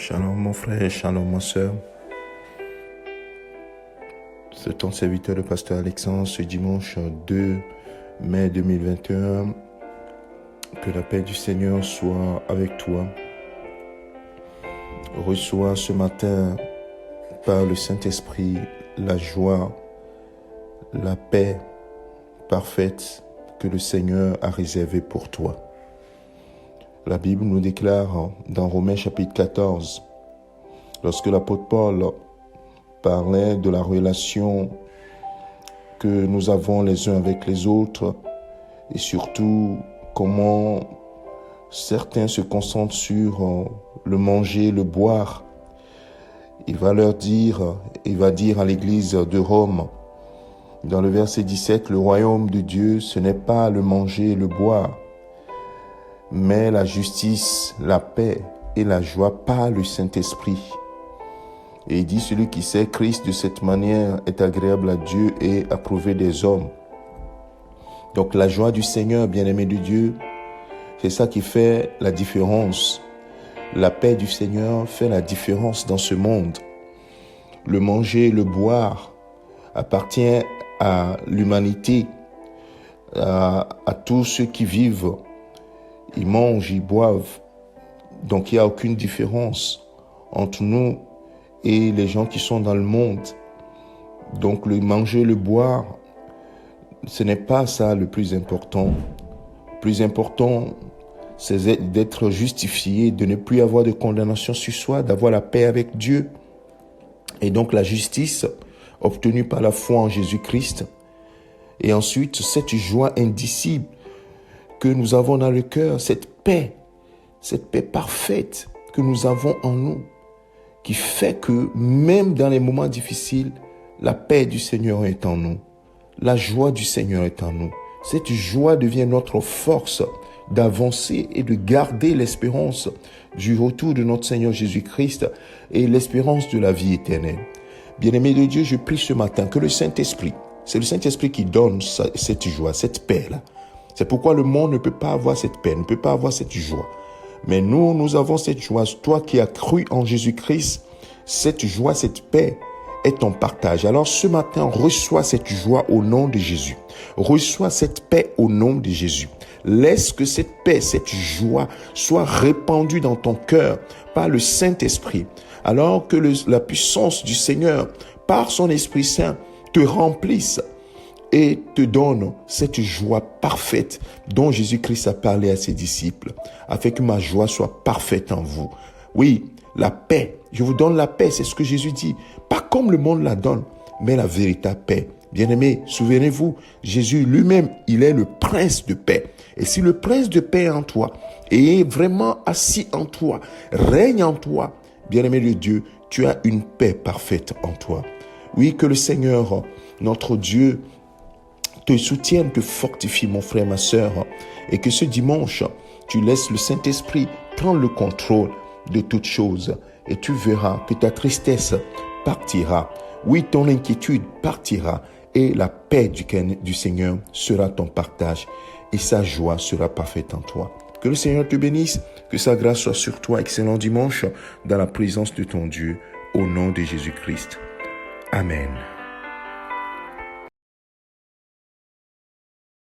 Shalom mon frère, shalom ma soeur. C'est ton serviteur le pasteur Alexandre ce dimanche 2 mai 2021. Que la paix du Seigneur soit avec toi. Reçois ce matin par le Saint-Esprit la joie, la paix parfaite que le Seigneur a réservée pour toi. La Bible nous déclare dans Romains chapitre 14, lorsque l'apôtre Paul parlait de la relation que nous avons les uns avec les autres et surtout comment certains se concentrent sur le manger, le boire. Il va dire à l'église de Rome, dans le verset 17, le royaume de Dieu, ce n'est pas le manger et le boire, mais la justice, la paix et la joie par le Saint-Esprit. Et il dit, celui qui sait Christ de cette manière est agréable à Dieu et approuvé des hommes. Donc la joie du Seigneur, bien-aimé de Dieu, c'est ça qui fait la différence. La paix du Seigneur fait la différence dans ce monde. Le manger, le boire appartient à l'humanité, à tous ceux qui vivent. Ils mangent, ils boivent. Donc il n'y a aucune différence entre nous et les gens qui sont dans le monde. Donc le manger, le boire, ce n'est pas ça le plus important. Le plus important, c'est d'être justifié, de ne plus avoir de condamnation sur soi, d'avoir la paix avec Dieu. Et donc la justice obtenue par la foi en Jésus-Christ. Et ensuite, cette joie indicible que nous avons dans le cœur, cette paix parfaite que nous avons en nous, qui fait que même dans les moments difficiles, la paix du Seigneur est en nous. La joie du Seigneur est en nous. Cette joie devient notre force d'avancer et de garder l'espérance du retour de notre Seigneur Jésus-Christ et l'espérance de la vie éternelle. Bien-aimé de Dieu, je prie ce matin que le Saint-Esprit, c'est le Saint-Esprit qui donne cette joie, cette paix-là. C'est pourquoi le monde ne peut pas avoir cette paix, ne peut pas avoir cette joie. Mais nous avons cette joie. Toi qui as cru en Jésus-Christ, cette joie, cette paix est ton partage. Alors ce matin, reçois cette joie au nom de Jésus. Reçois cette paix au nom de Jésus. Laisse que cette paix, cette joie soit répandue dans ton cœur par le Saint-Esprit. Alors que la puissance du Seigneur, par son Esprit Saint, te remplisse et te donne cette joie parfaite dont Jésus-Christ a parlé à ses disciples, afin que ma joie soit parfaite en vous. Oui, la paix. Je vous donne la paix, c'est ce que Jésus dit. Pas comme le monde la donne, mais la véritable paix. Bien-aimés, souvenez-vous, Jésus lui-même, il est le prince de paix. Et si le prince de paix est en toi, et est vraiment assis en toi, règne en toi, bien-aimé de Dieu, tu as une paix parfaite en toi. Oui, que le Seigneur, notre Dieu, te soutienne, te fortifie, mon frère, ma sœur, et que ce dimanche, tu laisses le Saint-Esprit prendre le contrôle de toutes choses, et tu verras que ta tristesse partira. Oui, ton inquiétude partira, et la paix du Seigneur sera ton partage, et sa joie sera parfaite en toi. Que le Seigneur te bénisse, que sa grâce soit sur toi. Excellent dimanche dans la présence de ton Dieu, au nom de Jésus-Christ. Amen.